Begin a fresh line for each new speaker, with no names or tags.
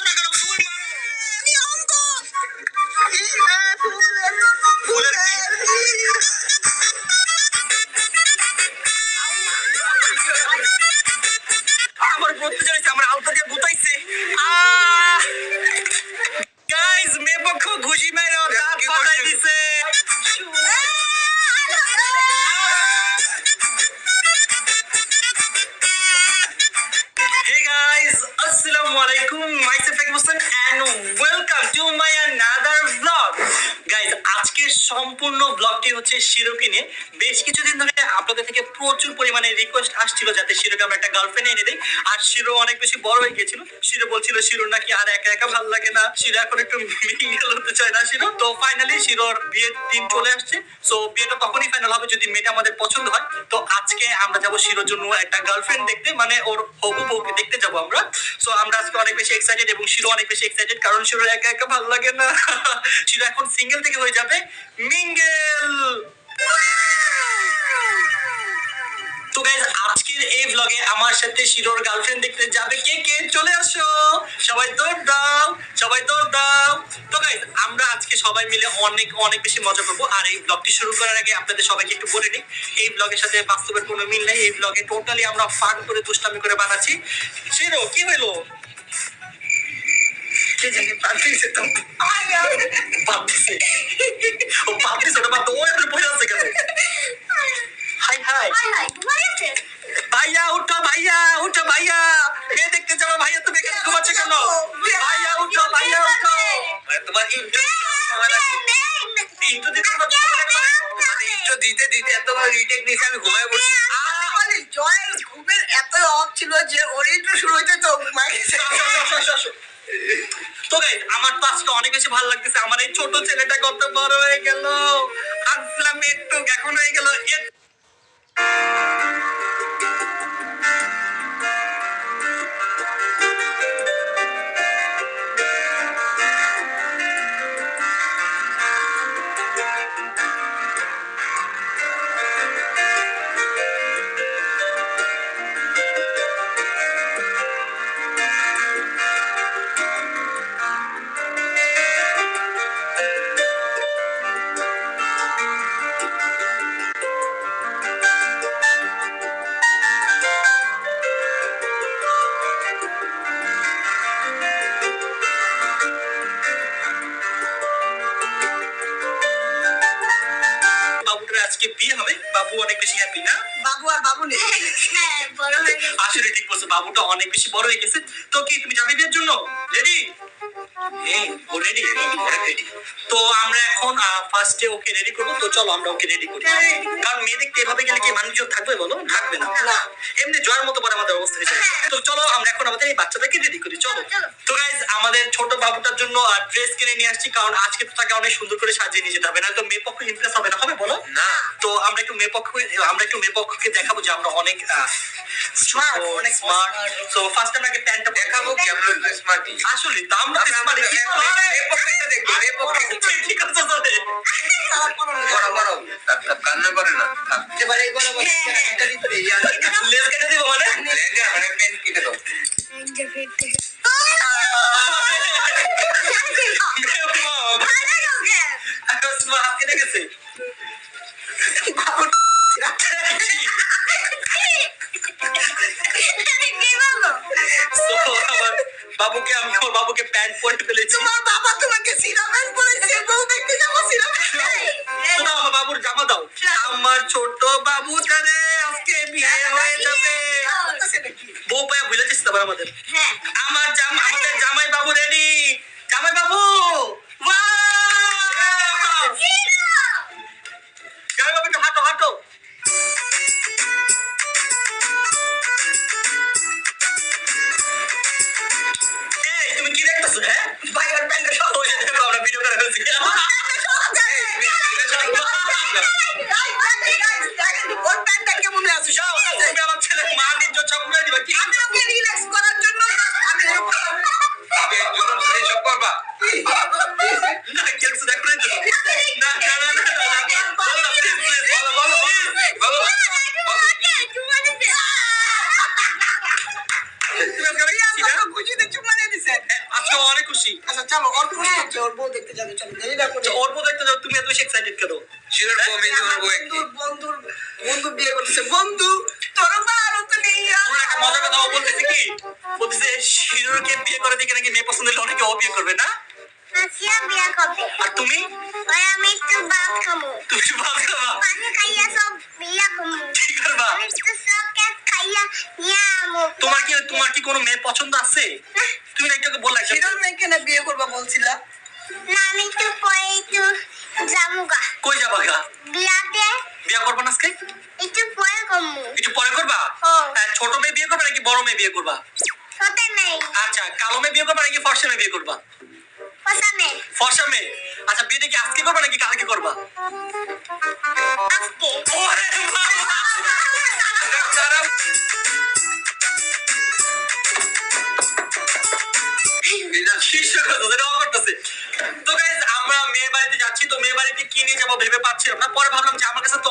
মারছো না কেন? ফুল মারো।
আমি অন্ধ।
ফুলের কি? আমার পড়তে চাইছে, আমার আলতা দিয়ে গুতাইছে। গাইস, মেয়ে পক্ষ ঘুষি মেরে দাঁত ফাটাই দিছে। Hey guys, Assalamualaikum. Myself Akib Hussain and welcome to my another vlog. Guys, আজকের সম্পূর্ণ ব্লগটি হচ্ছে শিরোকে নিয়ে। বেশ কিছুদিন ধরে আপনাদের থেকে প্রচুর পরিমাণে রিকোয়েস্ট আসছিল যাতে শিরোকে আমরা একটা গার্লফ্রেন্ড এনে দিই। আর শিরো অনেক বেশি বড় হয়ে গিয়েছিল। শিরো বলছিল শিরোর নাকি আর একা একা ভালো লাগে না, শিরো এখন একটু মিঙ্গেল হতে চায় না শিরো। তো ফাইনালি শিরোর বিয়ের দিন চলে আসছে। সো বিয়েটা তখনই ফাইনাল হবে যদি মেয়েটা আমাদের পছন্দ হয়। তো আজকে আমরা যাবো শিরোর জন্য একটা গার্লফ্রেন্ড দেখতে, মানে ওর হবু বউকে দেখতে যাবো আমরা। সো আমরা আজকে অনেক বেশি এক্সাইটেড এবং শিরো অনেক বেশি এক্সাইটেড, কারণ শিরোর একা একা ভালো লাগে না। শিরো এখন সিঙ্গেল থেকে হয়ে যাবে মিঙ্গেল। তো গাইস, আজকের এই ব্লগে আমার সাথে শিরোর গার্লফ্রেন্ড দেখতে যাবে কে কে? চলে আসো সবাই, দৌড় দাও, সবাই দৌড় দাও। তো গাইস, আমরা আজকে সবাই মিলে অনেক অনেক বেশি মজা করবো। আর এই ব্লগটি শুরু করার আগে আপনাদের সবাইকে একটু বলে নিই, এই ব্লগের সাথে বাস্তবের কোনো মিল নেই। এই ব্লগে টোটালি আমরা ফান করে দুষ্টামি করে বানাচ্ছি। শিরো, কি হইলো? কে জানে পাঠিয়েছে তো? পাঠিয়েছে। ও পাঠিয়েছে, ওটা বাদ দাও। ও এত বসে আছে কেন? High high. ভাইয়া উঠো, ভাইয়া উঠো, ভাইয়া মেয়ে দেখতে যাবো। ভাইয়া তুমি এখানে ঘুমাচ্ছে কেন? ভাইয়া উঠো, ভাইয়া উঠো। তোমার ইন্টু দিতে ইন্টু দিতে দিতে এত রিটেক নিয়েছে, আমি ঘুমায় পড়ছি।
জয়ের ঘুমের এত অফ ছিল যে ওর একটু শুরু হইতে তো
তো গাইস, আমার তো আজকে অনেক বেশি ভালো লাগতেছে। আমার এই ছোট ছেলেটা কত বড় হয়ে গেল। আসলাম একটু, এখন হয়ে গেল। বাবুটার আজকে বিয়ে হবে। বাবু অনেক বেশি হ্যাপি না?
বাবু আর বাবু নেই।
আসলে ঠিক বলছো, বাবুটা অনেক বেশি বড় হয়ে গেছে। তো কি তুমি যাবে বিয়ের জন্য? রেডি? Ready ready. তো আমরা এখন ফার্স্টে ওকে রেডি করবো। তো চলো আমরা ওকে রেডি করি, কারণ মেয়ে দেখতে এভাবে গেলে কি মানুষ থাকবে বলো? থাকবে না। এমনি জয়ের মতো পরে আমাদের অবস্থা হয়ে যায়। তো চলো আমরা এখন আমাদের এই বাচ্চাটাকে রেডি করি, চলো। তো গাইজ, আমাদের ছোট বাবুটার জন্য ড্রেস কিনে নিয়ে আসছি, কারণ আজকে তো তাকে অনেক সুন্দর করে সাজিয়ে নিয়ে যেতে হবে, না তো মেয়ে পক্ষ ইমপ্রেস হবে না, হবে বলো? না। তো আমরা একটু মেয়ে পক্ষকে দেখাবো যে আমরা অনেক স্মার্ট, অনেক স্মার্ট। সো ফার্স্ট আমরা প্যান্টটা দেখাবো কি আমরা স্মার্ট। আসলে তো আমরা স্মার্ট। মেয়ে পক্ষটা দেখবো, মেয়ে পক্ষ ঠিক আছে চলে। বড় কান্না করে না। এবারে এটা দিতে লেজ কেটে দিব, মানে লেজা মানে পেন কেটে দাও। হাত কেটে গেছে। বাবুকে আমি ওর বাবুকে প্যান্ট পরে ফেলেছি।
তোমার বাবা তোমাকে সিরা প্যান্ট পরেছে, বউ দেখতে যাবো সিরা প্যান্ট।
দাও আমার বাবুর জামা দাও। আমার ছোট বাবুটারে আজকে বিয়ে হয়ে যাবে। বউ পায়া ভুলে যাচ্ছে তারপর আমাদের। আমার আমাদের জামাই বাবু রেডি। জামাই বাবু, জামাই বাবু একটু হাঁটো হাঁটো। তুমি কি দেখতেছো? হ্যাঁ ভাই, আর প্যান্টটা সব হয়ে যাবে, আমরা ভিডিও করে ফেলছি।
ওর প্যান্টটা কেমন আছে?
তুমি আমার ছেলে মার নিজ চক্র দিবা কি?
আমি ওকে রিল্যাক্স করার জন্য আমি
সব করবা না, কিছু দেখো না। না না না না বলো প্লিজ, বলো বলো বলো। খুশিতে চুমা দিয়ে দিছে। আজকে খুশি।
আচ্ছা চলো ওর খুশি হচ্ছে ওর বউ দেখতে যাবে চলো দেরি না করে
তো ওর বউ দেখতে যাও, তুমি এত বেশি এক্সাইটেড কেন?
শিওর বউ মেয়ে তোমার বউ একই।
বন্ধু বিয়ে করতেছে বন্ধু তোর বারো তো নেই
পুরো একটা মজার কথা ও বলতেছে কি, বলতেছে শিরোরকে বিয়ে করে দিকে নাকি মেয়ে পছন্দ হলে অনেকে ও বিয়ে করবে না।
Asia biar kopi.
আর তুমি
Ayam itu banget kamu.
তুমি ভাব খাবা
Pakai kayak sob biar kamu.
কি করবা?
Itu soket kayak nyamuk.
তোমার কি কোনো মেয়ে পছন্দ আছে? তুমি না একটু বললা
শিরোর মেয়েকে না বিয়ে করবা বলছিলা
Nah itu poin itu jamuga.
কই যাবা গা?
Biar deh.
বিয়ে করবা না আজকে?
Itu poin kamu.
একটু পরে করবা?
Oh.
ছোট মেয়ে বিয়ে করবা নাকি বড় মেয়ে বিয়ে করবা?
Sote mei.
আচ্ছা, কালো মেয়ে বিয়ে করবা নাকি ফর্সা মেয়ে বিয়ে করবা?
Kosa mei.
ফর্সা মেয়ে। আচ্ছা, বিয়েটা কি আজকে করবা নাকি কালকে করবা?
Aske.
ওরে বাবা! দাঁড়াও। শীর্ষ কথা, যেটা ও করতেছে। তো guys, আমরা মেয়ে বাড়িতে যাচ্ছি, তো মেয়ে বাড়িতে কি নিয়ে যাবো ভেবে পাচ্ছিলাম না। পরে ভাবলাম যে আমার কাছে তো